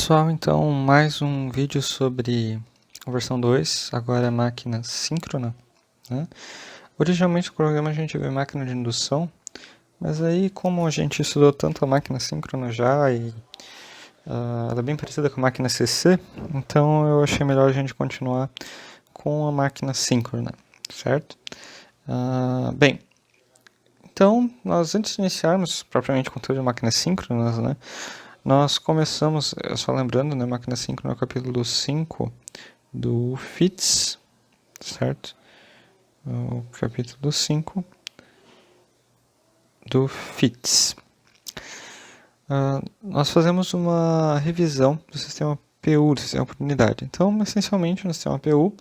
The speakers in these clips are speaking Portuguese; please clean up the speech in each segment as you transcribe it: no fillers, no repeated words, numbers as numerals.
Pessoal, então mais um vídeo sobre a versão 2, agora é máquina síncrona, né? Originalmente o programa a gente vê máquina de indução, mas aí como a gente estudou tanto a máquina síncrona já e ela é bem parecida com a máquina CC, então eu achei melhor a gente continuar com a máquina síncrona, certo? Bem, então nós antes de iniciarmos propriamente o conteúdo de máquinas síncronas, né? Nós começamos, só lembrando, né, máquina síncrona, capítulo 5 do FITS, certo? O capítulo 5 do FITS. Nós fazemos uma revisão do sistema PU, do sistema por unidade. Então, essencialmente, no sistema PU,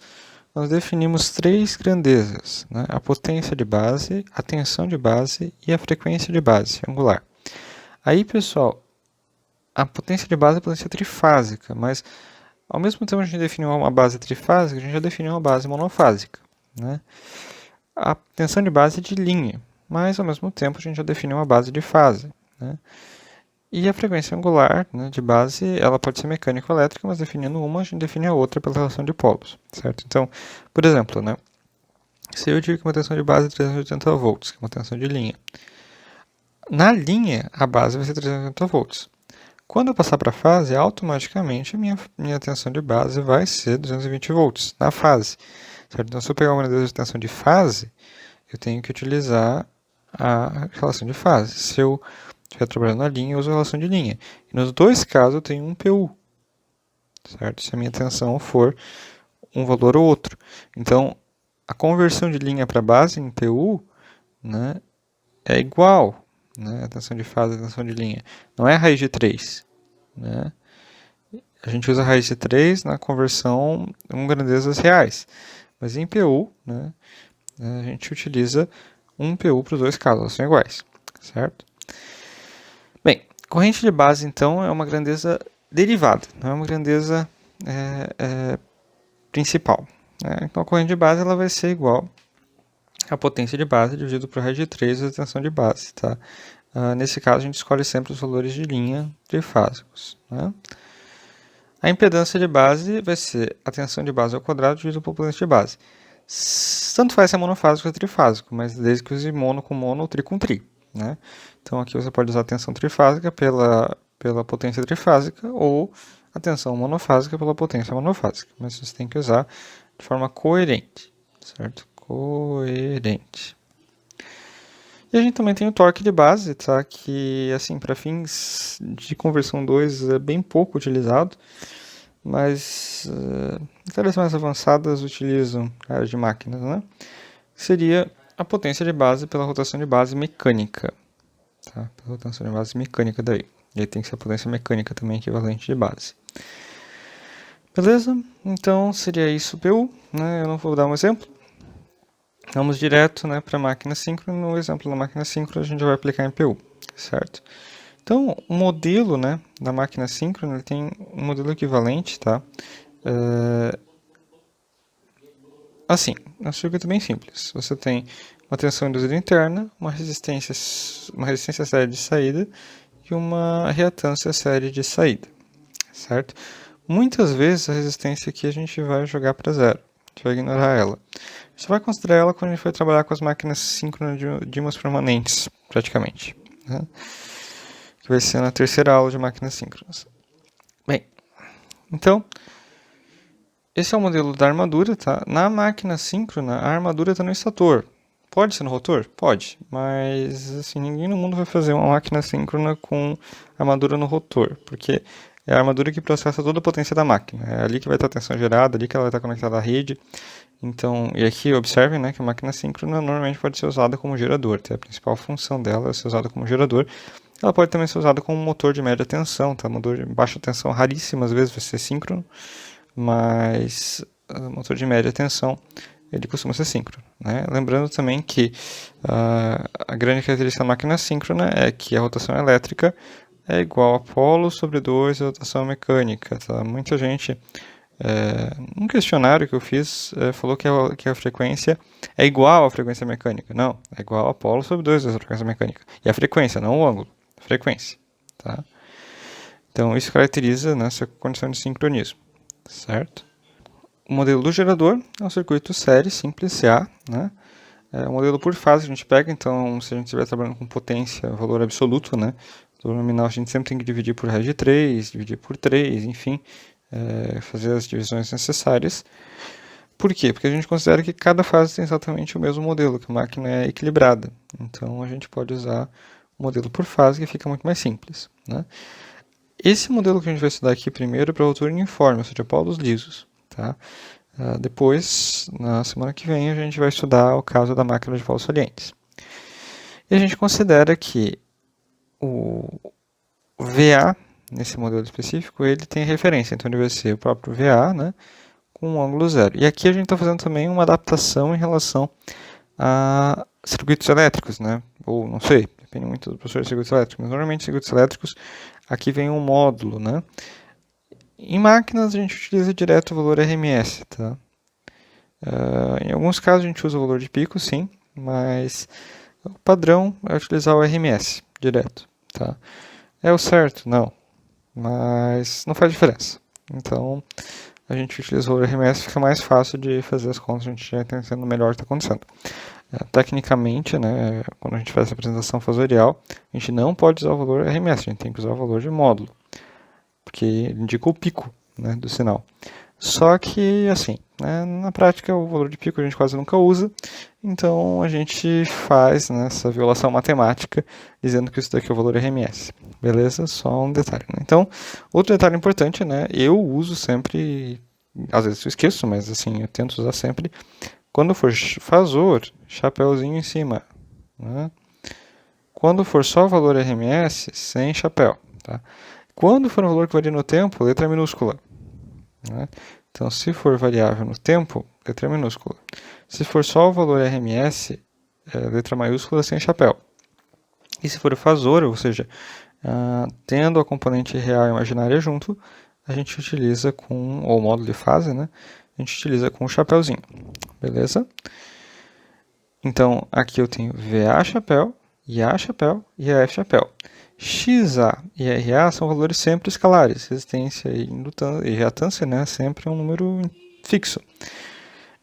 nós definimos três grandezas, né? A potência de base, a tensão de base e a frequência de base angular. Aí, pessoal, a potência de base é a potência trifásica, mas ao mesmo tempo que a gente definiu uma base trifásica, a gente já definiu uma base monofásica, né? A tensão de base é de linha, mas ao mesmo tempo a gente já definiu uma base de fase, né? E a frequência angular, né, de base, ela pode ser mecânica ou elétrica, mas definindo uma, a gente define a outra pela relação de polos, certo? Então, por exemplo, né, se eu digo que uma tensão de base é 380 volts, que é uma tensão de linha, na linha a base vai ser 380 volts. Quando eu passar para a fase, automaticamente a minha tensão de base vai ser 220 volts na fase. Certo? Então, se eu pegar uma grandeza de tensão de fase, eu tenho que utilizar a relação de fase. Se eu estiver trabalhando na linha, eu uso a relação de linha. E nos dois casos, eu tenho um PU. Certo? Se a minha tensão for um valor ou outro. Então, a conversão de linha para base em PU, né, é igual, né, a tensão de fase e a tensão de linha. Não é a raiz de 3. Né? A gente usa a raiz de 3 na conversão em grandezas reais. Mas em PU, né, a gente utiliza um PU para os dois casos, elas são iguais, certo? Bem, corrente de base, então, é uma grandeza derivada, não é uma grandeza principal. Né? Então, a corrente de base ela vai ser igual à potência de base dividido por raiz de 3 vezes a tensão de base. Tá? Nesse caso, a gente escolhe sempre os valores de linha trifásicos. Né? A impedância de base vai ser a tensão de base ao quadrado dividido por potência de base. Tanto faz se é monofásico ou trifásico, mas desde que use mono com mono ou tri com tri. Né? Então aqui você pode usar a tensão trifásica pela potência trifásica ou a tensão monofásica pela potência monofásica. Mas você tem que usar de forma coerente, certo? Coerente. E a gente também tem o torque de base, tá? Que, assim, para fins de conversão 2 é bem pouco utilizado, mas áreas mais avançadas utilizam áreas de máquinas, né? Seria a potência de base pela rotação de base mecânica, tá? Pela rotação de base mecânica daí. E aí tem que ser a potência mecânica também equivalente de base. Beleza? Então seria isso PU, né? Eu não vou dar um exemplo. Vamos direto, né, para a máquina síncrona. No exemplo da máquina síncrona, a gente vai aplicar em PU, certo? Então, o modelo, né, da máquina síncrona ele tem um modelo equivalente, tá? Assim, é um circuito bem simples. Você tem uma tensão induzida interna, uma resistência série de saída e uma reatância série de saída, certo? Muitas vezes a resistência aqui a gente vai jogar para zero, a gente vai ignorar ela. A gente vai considerar ela quando a gente for trabalhar com as máquinas síncronas de ímãs permanentes, praticamente. Né? Que vai ser na terceira aula de máquinas síncronas. Bem, então, esse é o modelo da armadura, tá? Na máquina síncrona, a armadura está no estator. Pode ser no rotor? Pode, mas assim, ninguém no mundo vai fazer uma máquina síncrona com armadura no rotor, porque é a armadura que processa toda a potência da máquina. É ali que vai estar a tensão gerada, ali que ela vai estar conectada à rede. Então, e aqui observem, né, que a máquina síncrona normalmente pode ser usada como gerador. Tá? A principal função dela é ser usada como gerador. Ela pode também ser usada como motor de média tensão, tá? Motor de baixa tensão raríssimas vezes vai ser síncrono, mas motor de média tensão ele costuma ser síncrono. Né? Lembrando também que a grande característica da máquina síncrona é que a rotação elétrica é igual a polo sobre 2 a rotação mecânica. Tá? Muita gente, num questionário que eu fiz, falou que a frequência é igual à frequência mecânica. Não, é igual a polo sobre 2 vezes a frequência mecânica. E a frequência, não o ângulo. A frequência. Tá? Então, isso caracteriza, né, essa condição de sincronismo, certo? O modelo do gerador é um circuito série simples CA, né? É um modelo por fase que a gente pega, então se a gente estiver trabalhando com potência, valor absoluto, né? Valor nominal a gente sempre tem que dividir por raiz de 3, dividir por 3, enfim, fazer as divisões necessárias. Por quê? Porque a gente considera que cada fase tem exatamente o mesmo modelo, que a máquina é equilibrada. Então a gente pode usar o modelo por fase, que fica muito mais simples, né? Esse modelo que a gente vai estudar aqui primeiro é para rotor uniforme, ou seja, polos lisos. Tá? Depois, na semana que vem, a gente vai estudar o caso da máquina de polos salientes. E a gente considera que o VA, nesse modelo específico, ele tem referência. Então ele vai ser o próprio VA, né, com um ângulo zero. E aqui a gente está fazendo também uma adaptação em relação a circuitos elétricos, né? Ou não sei, depende muito do professor de circuitos elétricos. Mas normalmente circuitos elétricos, aqui vem um módulo, né? Em máquinas a gente utiliza direto o valor RMS, tá? Em alguns casos a gente usa o valor de pico, sim, mas o padrão é utilizar o RMS direto, tá? É o certo? Não, mas não faz diferença. Então a gente utiliza o valor RMS, fica mais fácil de fazer as contas, a gente já está entendendo melhor o que está acontecendo. Tecnicamente, né, quando a gente faz essa apresentação fasorial, a gente não pode usar o valor RMS, a gente tem que usar o valor de módulo, porque indica o pico, né, do sinal. Só que, assim, né, na prática o valor de pico a gente quase nunca usa, então a gente faz, né, essa violação matemática dizendo que isso daqui é o valor RMS. Beleza? Só um detalhe. Né? Então, outro detalhe importante, né, eu uso sempre, às vezes eu esqueço, mas assim, eu tento usar sempre, quando for fasor, chapéuzinho em cima. Né? Quando for só o valor RMS, sem chapéu. Tá? Quando for um valor que varia no tempo, letra minúscula. Né? Então, se for variável no tempo, letra minúscula. Se for só o valor RMS, letra maiúscula sem chapéu. E se for fasor, ou seja, tendo a componente real e imaginária junto, a gente utiliza com, ou módulo de fase, né? A gente utiliza com o chapéuzinho. Beleza? Então, aqui eu tenho VA chapéu, IA chapéu e AF chapéu. XA e RA são valores sempre escalares. Resistência e reatância, né, sempre é um número fixo.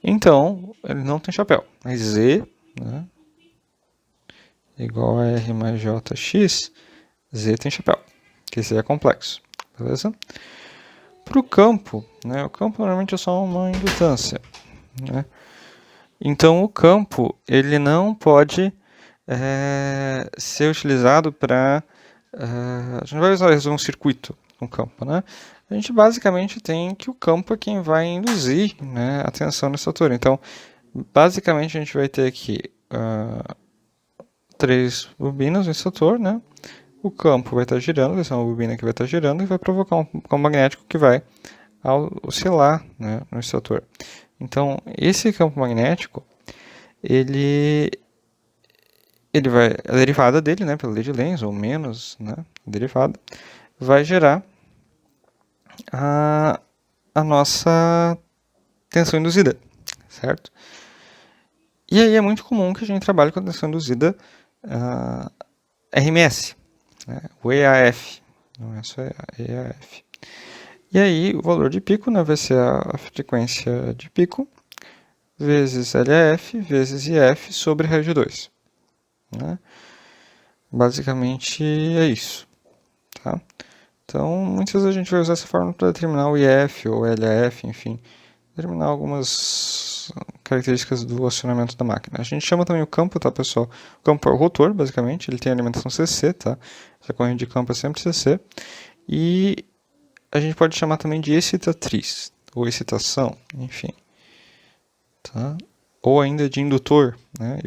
Então, ele não tem chapéu. Mas Z, né, igual a R mais JX, Z tem chapéu, que Z é complexo. Beleza? Para o campo, né, o campo normalmente é só uma indutância. Né? Então, o campo ele não pode ser utilizado para... a gente não vai usar um circuito no campo, né? A gente basicamente tem que o campo é quem vai induzir, né, a tensão nessa altura. Então, basicamente a gente vai ter aqui 3 bobinas no extrator, né? O campo vai estar girando, vai ser uma bobina que vai estar girando e vai provocar um campo magnético que vai oscilar, né, no extrator. Então, esse campo magnético, a derivada dele, né, pela lei de Lenz, ou menos, né, a derivada, vai gerar a nossa tensão induzida, certo? E aí é muito comum que a gente trabalhe com a tensão induzida RMS, né, o EAF, não é só EAF. E aí o valor de pico, né, vai ser a frequência de pico, vezes LAF, vezes IF sobre raiz de 2. Né? Basicamente é isso. Tá? Então, muitas vezes a gente vai usar essa fórmula para determinar o IF ou LAF, enfim, determinar algumas características do acionamento da máquina. A gente chama também o campo, tá, pessoal? O campo é o rotor, basicamente, ele tem alimentação CC, tá? Essa corrente de campo é sempre CC. E a gente pode chamar também de excitatriz, ou excitação, enfim. Tá? Ou ainda de indutor, né?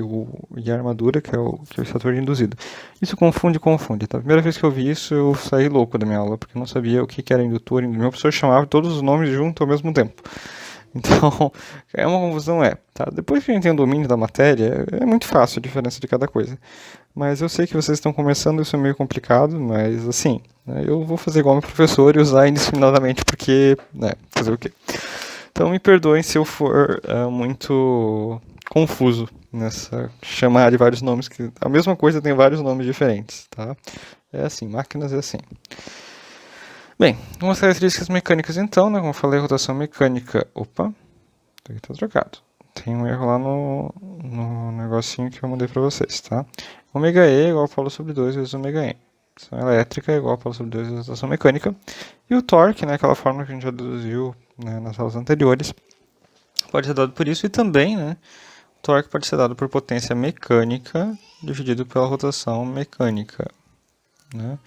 E a armadura, que é o extrator de induzido. Isso confunde. Tá? A primeira vez que eu vi isso, eu saí louco da minha aula, porque eu não sabia o que era indutor. Meu professor chamava todos os nomes juntos ao mesmo tempo. Então, é uma confusão, tá? Depois que a gente tem o domínio da matéria, é muito fácil a diferença de cada coisa. Mas eu sei que vocês estão começando, isso é meio complicado, mas assim, né, eu vou fazer igual meu professor e usar indiscriminadamente, porque, né, fazer o quê? Então me perdoem se eu for muito confuso nessa chamar de vários nomes, que a mesma coisa tem vários nomes diferentes, tá? É assim, máquinas é assim. Bem, algumas características mecânicas então, né? Como eu falei, rotação mecânica. Opa, aqui tá trocado. Tem um erro lá no negocinho que eu mandei para vocês, tá? Ômega E é igual a Paulo sobre 2 vezes ômega M. Rotação elétrica é igual a Paulo sobre 2 vezes rotação mecânica. E o torque, né, aquela fórmula que a gente já deduziu, né, nas aulas anteriores, pode ser dado por isso. E também, né, o torque pode ser dado por potência mecânica dividido pela rotação mecânica, né?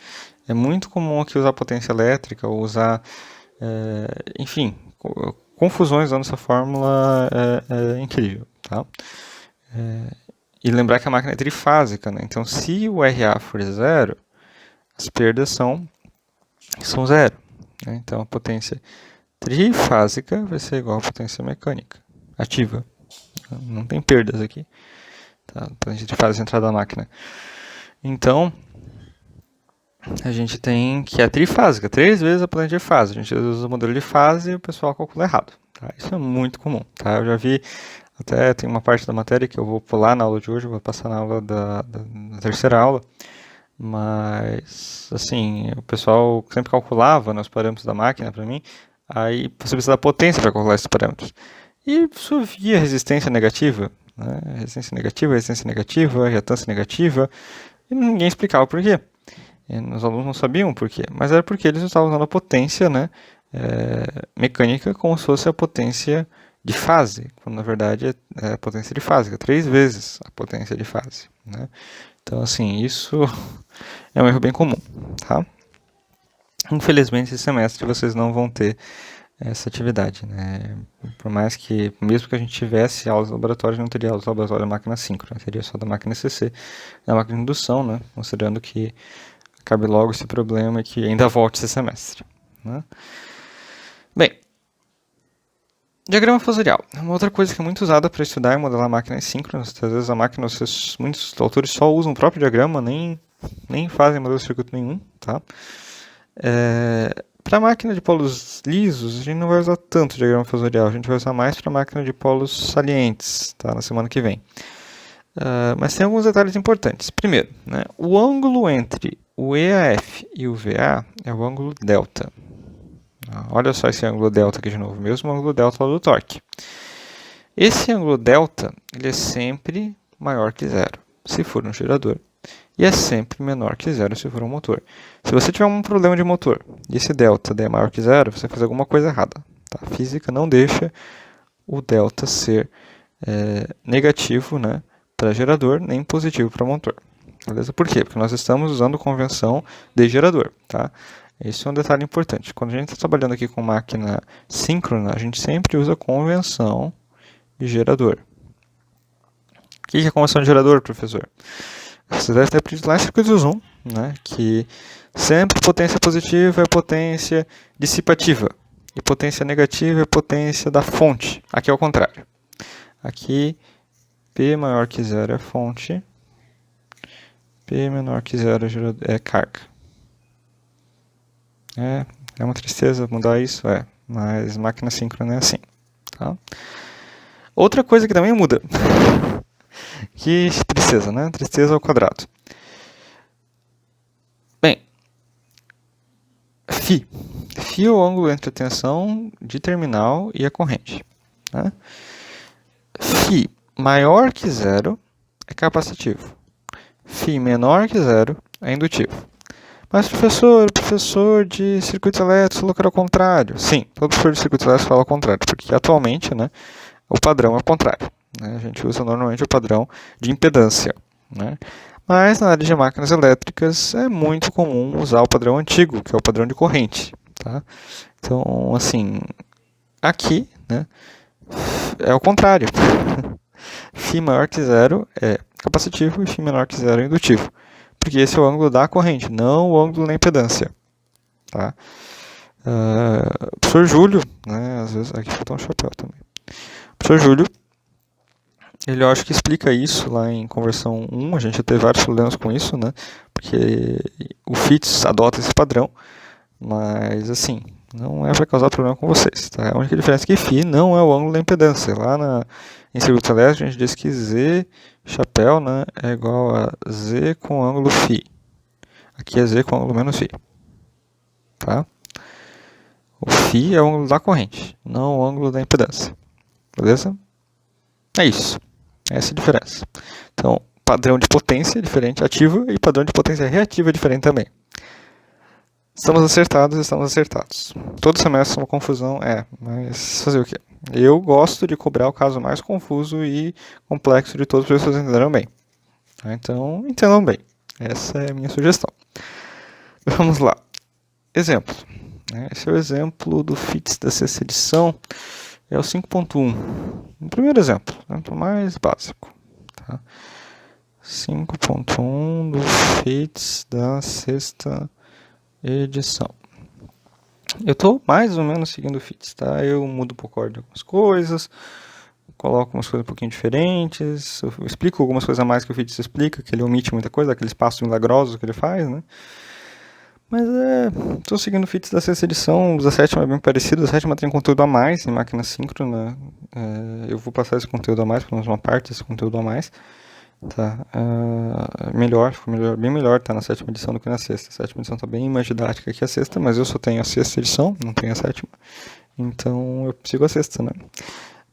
É muito comum aqui usar potência elétrica ou usar, enfim, confusões usando essa fórmula é incrível, tá? E lembrar que a máquina é trifásica, né? Então, se o RA for zero, as perdas são zero, né? Então, a potência trifásica vai ser igual à potência mecânica ativa. Não tem perdas aqui, tá? Potência trifásica entrada da máquina. Então, a gente tem que é trifásica, 3 vezes a potência de fase. A gente usa o modelo de fase e o pessoal calcula errado, tá? Isso é muito comum, tá? Eu já vi, até tem uma parte da matéria que eu vou pular na aula de hoje, eu vou passar na aula da terceira aula, mas, assim, o pessoal sempre calculava, né, os parâmetros da máquina para mim, aí você precisa da potência para calcular esses parâmetros. E via resistência negativa, né? Resistência negativa, reatância negativa, e ninguém explicava por quê. E os alunos não sabiam por quê, mas era porque eles estavam usando a potência, né, mecânica como se fosse a potência de fase, quando na verdade é a potência de fase, 3 vezes a potência de fase, né? Então, assim, isso é um erro bem comum, tá? Infelizmente, esse semestre vocês não vão ter essa atividade, né? Por mais que, mesmo que a gente tivesse aulas de laboratório, não teria aulas de laboratório da máquina síncrona, teria só da máquina CC, da máquina de indução, né? Considerando que acabe logo esse problema e que ainda volte esse semestre, né? Bem, diagrama fusorial. Uma outra coisa que é muito usada para estudar e modelar máquinas síncronas. Às vezes a máquina, muitos autores só usam o próprio diagrama, nem fazem modelo de circuito nenhum, tá? Para máquina de polos lisos, a gente não vai usar tanto o diagrama fusorial, a gente vai usar mais para máquina de polos salientes, tá? Na semana que vem. Mas tem alguns detalhes importantes. Primeiro, né, o ângulo entre o EAF e o VA é o ângulo delta. Olha só esse ângulo delta aqui de novo, mesmo ângulo delta do torque. Esse ângulo delta ele é sempre maior que zero, se for um gerador, e é sempre menor que zero se for um motor. Se você tiver um problema de motor e esse delta é maior que zero, você vai fazer alguma coisa errada. Tá? A física não deixa o delta ser negativo, né, para gerador, nem positivo para motor. Beleza? Por quê? Porque nós estamos usando convenção de gerador. Tá? Esse é um detalhe importante. Quando a gente está trabalhando aqui com máquina síncrona, a gente sempre usa convenção de gerador. O que é convenção de gerador, professor? Você deve ter aprendido lá em circuitos 1, né, que sempre potência positiva é potência dissipativa e potência negativa é potência da fonte. Aqui é o contrário. Aqui, P maior que zero é fonte, P menor que zero é carga. É uma tristeza mudar isso, mas máquina síncrona é assim. Tá? Outra coisa que também muda, que tristeza, né? Tristeza ao quadrado. Bem, φ. Φ é o ângulo entre a tensão de terminal e a corrente. Né? Φ maior que zero é capacitivo. Φ menor que zero é indutivo. Mas, professor de circuitos elétricos falou que era o contrário. Sim, todo professor de circuitos elétricos fala o contrário, porque atualmente, né, o padrão é o contrário. Né? A gente usa normalmente o padrão de impedância. Né? Mas na área de máquinas elétricas é muito comum usar o padrão antigo, que é o padrão de corrente. Tá? Então, assim, aqui, né, é o contrário. Φ maior que zero é capacitivo e Φ menor que zero é indutivo. Porque esse é o ângulo da corrente, não o ângulo da impedância. Tá? O professor Júlio, né, às vezes, aqui falta um chapéu também. O professor Júlio, ele eu acho que explica isso lá em conversão 1, a gente já teve vários problemas com isso, né, porque o FITS adota esse padrão, mas assim, não é para causar problema com vocês. Tá? A única diferença é que Φ não é o ângulo da impedância. Lá em circuito elétrico a gente diz que Z chapéu, né, é igual a Z com ângulo φ. Aqui é Z com ângulo menos φ. Tá? Φ é o ângulo da corrente, não o ângulo da impedância. Beleza? É isso. Essa é a diferença. Então, padrão de potência é diferente ativa e padrão de potência reativa é diferente também. Estamos acertados. Todo semestre é uma confusão, mas fazer o quê? Eu gosto de cobrar o caso mais confuso e complexo de todos para vocês entenderam bem. Então, entendam bem. Essa é a minha sugestão. Vamos lá. Exemplo. Esse é o exemplo do FITS da sexta edição. É o 5.1. O primeiro exemplo, o mais básico. Tá? 5.1 do FITS da sexta edição. Eu estou mais ou menos seguindo o FITS, tá? Eu mudo um pouco a ordem de algumas coisas, coloco umas coisas um pouquinho diferentes, eu explico algumas coisas a mais que o FITS explica, que ele omite muita coisa, aqueles passos milagrosos que ele faz, né? Mas estou seguindo o FITS da sexta edição, da sétima é bem parecido, a sétima tem conteúdo a mais em máquina síncrona, eu vou passar esse conteúdo a mais, pelo menos uma parte desse conteúdo a mais, tá? Ficou bem melhor tá na sétima edição do que na sexta. A sétima edição tá bem mais didática que a sexta, mas eu só tenho a sexta edição, não tenho a sétima, então eu sigo a sexta, né?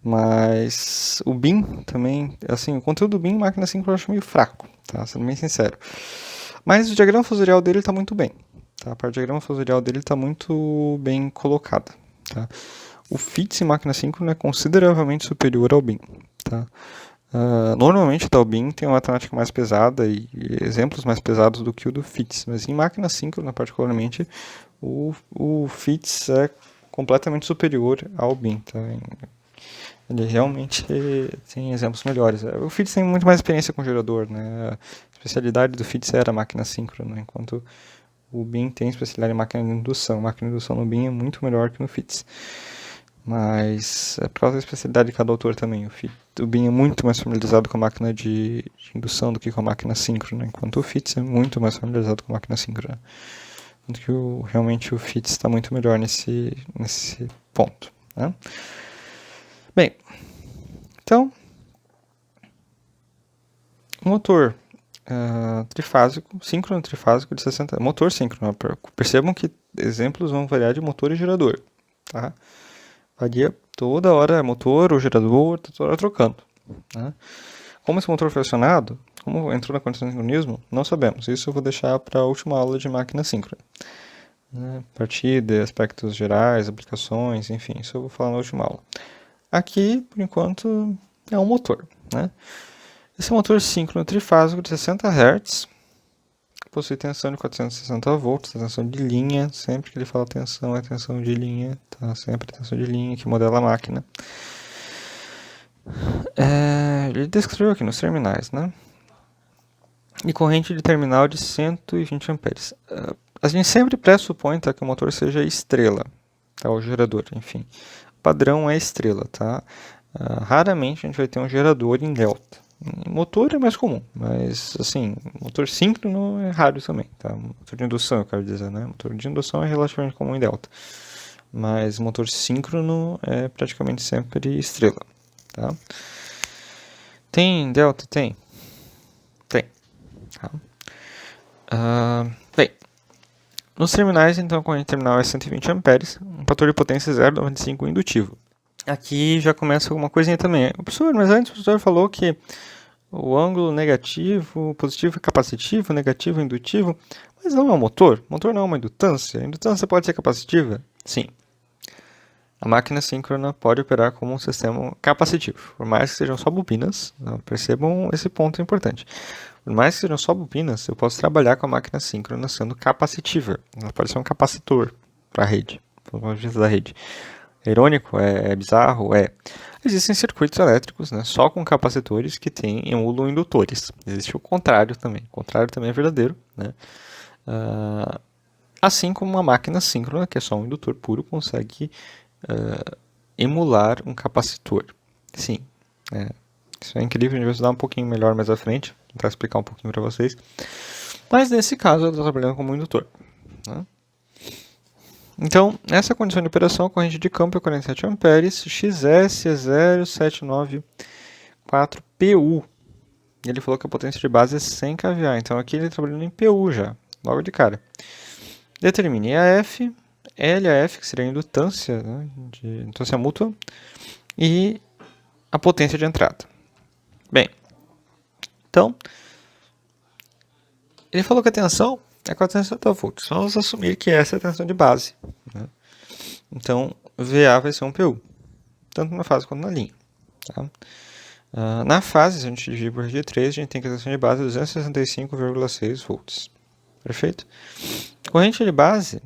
Mas o BIM também, assim, o conteúdo do BIM em máquina síncrona eu acho meio fraco, tá? Sendo bem sincero. Mas o diagrama fusorial dele está muito bem. Tá? A parte do diagrama fusorial dele está muito bem colocada. Tá? O FITS em máquina síncrona é consideravelmente superior ao BIM. Tá? Normalmente o BIM tem uma matemática mais pesada e exemplos mais pesados do que o do FITS. Mas em máquina síncrona, particularmente, o FITS é completamente superior ao BIM. Tá? Ele realmente tem exemplos melhores. O FITS tem muito mais experiência com gerador, né? A especialidade do FITS era a máquina síncrona, enquanto o BIM tem especialidade em máquina de indução. A máquina de indução no BIM é muito melhor que no FITS. Mas é por causa da especialidade de cada autor também. O BIM é muito mais familiarizado com a máquina de indução do que com a máquina síncrona, enquanto o FITS é muito mais familiarizado com a máquina síncrona. Tanto que realmente o FITS está muito melhor nesse ponto, né? Bem, então, motor trifásico, síncrono trifásico de 60... Motor síncrono, percebam que exemplos vão variar de motor e gerador, tá? Varia toda hora, motor ou gerador, toda hora trocando, tá? Como esse motor foi acionado, como entrou na condição de sincronismo, não sabemos. Isso eu vou deixar para a última aula de máquina síncrona. Partida, aspectos gerais, aplicações, enfim, isso eu vou falar na última aula. Aqui, por enquanto, é um motor, né? Esse é um motor síncrono trifásico de 60 Hz, possui tensão de 460 volts, tensão de linha, sempre que ele fala tensão, é tensão de linha, tá? Sempre tensão de linha que modela a máquina. Ele descreveu aqui nos terminais, né? E corrente de terminal de 120 amperes. A gente sempre pressupõe, tá, que o motor seja estrela, tá? O gerador, enfim. O padrão é estrela, tá? Raramente a gente vai ter um gerador em delta. Motor é mais comum, mas assim, motor síncrono é raro também, tá? Motor de indução, eu quero dizer, né? Motor de indução é relativamente comum em delta, mas motor síncrono é praticamente sempre estrela, tá? Tem delta? Tem. Tá? Bem, nos terminais, então, a corrente terminal é 120 amperes, um fator de potência 0,95 indutivo. Aqui já começa alguma coisinha também. Professor, mas antes o professor falou que o ângulo negativo, positivo é capacitivo, negativo é indutivo, mas não é um motor. Motor não é uma indutância. A indutância pode ser capacitiva? Sim. A máquina síncrona pode operar como um sistema capacitivo, por mais que sejam só bobinas. Percebam esse ponto importante. Por mais que sejam só bobinas, eu posso trabalhar com a máquina síncrona sendo capacitiva. Ela pode ser um capacitor para a rede, para o ponto de vista da rede. É irônico? É bizarro? Existem circuitos elétricos, né, só com capacitores que emulam indutores. Existe o contrário também. O contrário também é verdadeiro, né? Assim como uma máquina síncrona, que é só um indutor puro, consegue emular um capacitor. Sim. Isso é incrível, a gente vai estudar um pouquinho melhor mais à frente, para explicar um pouquinho para vocês. Mas nesse caso, eu estou trabalhando como indutor, né? Então, nessa condição de operação, a corrente de campo é 47 amperes, XS é 0,794 PU. Ele falou que a potência de base é 100 kVA, então aqui ele está trabalhando em PU já, logo de cara. Determine a F. LAF, que seria a indutância, né, de indutância mútua, e a potência de entrada. Bem, então, ele falou que a tensão é 470 volts. Vamos assumir que essa é a tensão de base, né? Então, VA vai ser um PU, tanto na fase quanto na linha. Tá? Na fase, se a gente dividir por G3, a gente tem que a tensão de base é 265,6 volts. Perfeito? Corrente de base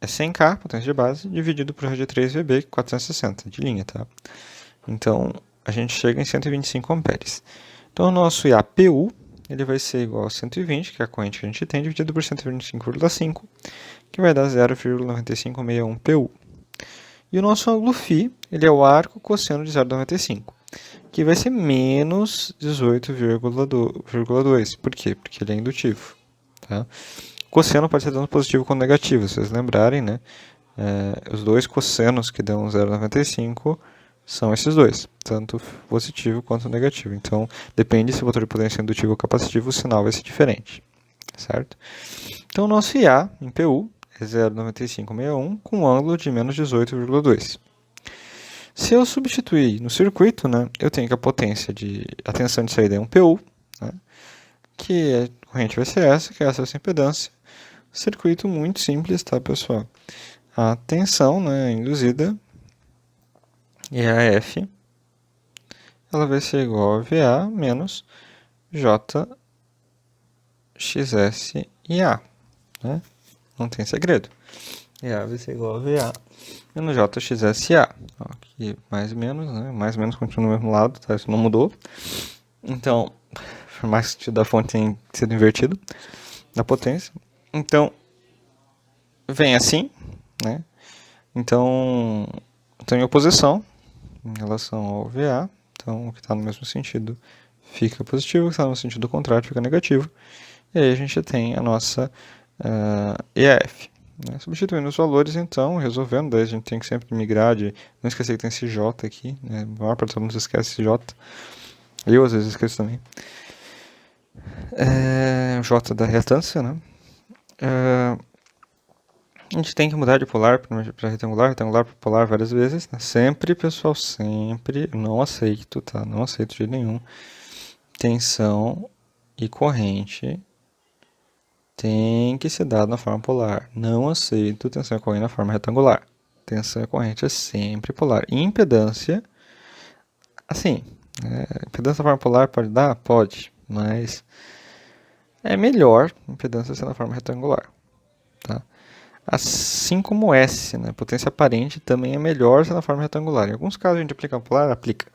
é 100K, potência de base, dividido por G3VB, 460, de linha, tá? Então, a gente chega em 125 amperes. Então, o nosso IAPU, ele vai ser igual a 120, que é a corrente que a gente tem, dividido por 125,5, que vai dar 0,9561 PU. E o nosso ângulo φ, ele é o arco cosseno de 0,95, que vai ser menos 18,2. Por quê? Porque ele é indutivo. Tá? Cosseno pode ser tanto positivo quanto negativo, se vocês lembrarem, né? Os dois cossenos que dão 0,95 são esses dois, tanto positivo quanto negativo. Então, depende se o fator de potência é indutivo ou capacitivo, o sinal vai ser diferente, certo? Então, o nosso IA em PU é 0,9561 com um ângulo de menos 18,2. Se eu substituir no circuito, né, eu tenho que a tensão de saída é um PU, né, que a corrente vai ser essa, que é essa impedância. Circuito muito simples, tá, pessoal? A tensão, né, induzida, EAF, ela vai ser igual a VA menos JXSIA, né? Não tem segredo. EA vai ser igual a VA menos JXSA. Aqui mais menos, né? Mais menos continua no mesmo lado, tá? Isso não mudou. Então, por mais que o sentido da fonte tenha sido invertido, da potência. Então, vem assim, né? Então, em oposição em relação ao VA. Então, o que está no mesmo sentido fica positivo, o que está no sentido contrário fica negativo. E aí a gente tem a nossa EAF. Né? Substituindo os valores, então, resolvendo, daí a gente tem que sempre migrar de... Não esquecer que tem esse J aqui, né? A maior parte do mundo esquece esse J. Eu, às vezes, esqueço também. O J da reatância, né? A gente tem que mudar de polar para retangular, retangular para polar várias vezes. Né? Sempre, pessoal, sempre. Não aceito, tá? Não aceito de jeito nenhum. Tensão e corrente tem que ser dado na forma polar. Não aceito tensão e corrente na forma retangular. Tensão e corrente é sempre polar. E impedância, assim, impedância na forma polar pode dar? Pode, mas é melhor impedância ser na forma retangular, tá? Assim como S, né? Potência aparente também é melhor ser na forma retangular. Em alguns casos a gente aplica polar, aplica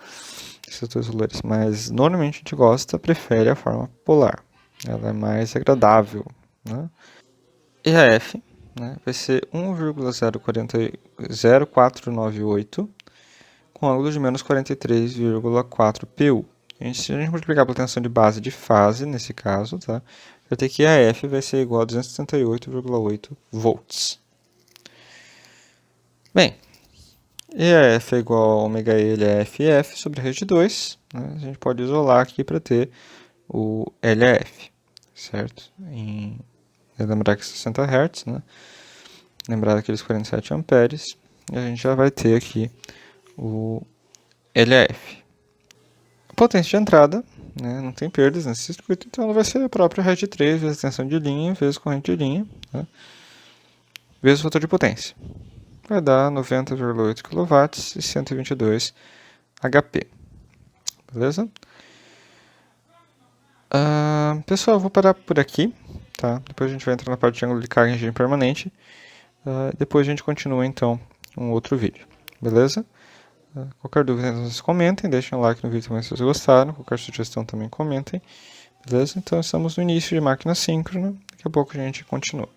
esses dois valores, mas normalmente a gente prefere a forma polar. Ela é mais agradável, né? E a F, né, vai ser 1,0498 com ângulo de menos 43,4 PU. Se a gente multiplicar pela tensão de base de fase, nesse caso, tá? Vai ter que a F vai ser igual a 268,8 volts. Bem, EAF é igual a ômega E LF sobre raiz de 2. Né? A gente pode isolar aqui para ter o LF, certo? Lembrar que 60 Hz, né? Lembrar aqueles 47 amperes. E a gente já vai ter aqui o LF. A potência de entrada, né? Não tem perdas nesse circuito, então ela vai ser a própria raiz de 3 vezes tensão de linha vezes corrente de linha, né? Vezes o fator de potência. Vai dar 90,8 kW e 122 HP. Beleza? Pessoal, eu vou parar por aqui. Tá? Depois a gente vai entrar na parte de ângulo de carga em regime permanente. Depois a gente continua, então, um outro vídeo. Beleza? Qualquer dúvida, vocês comentem. Deixem um like no vídeo também se vocês gostaram. Qualquer sugestão também comentem. Beleza? Então, estamos no início de máquina síncrona. Daqui a pouco a gente continua.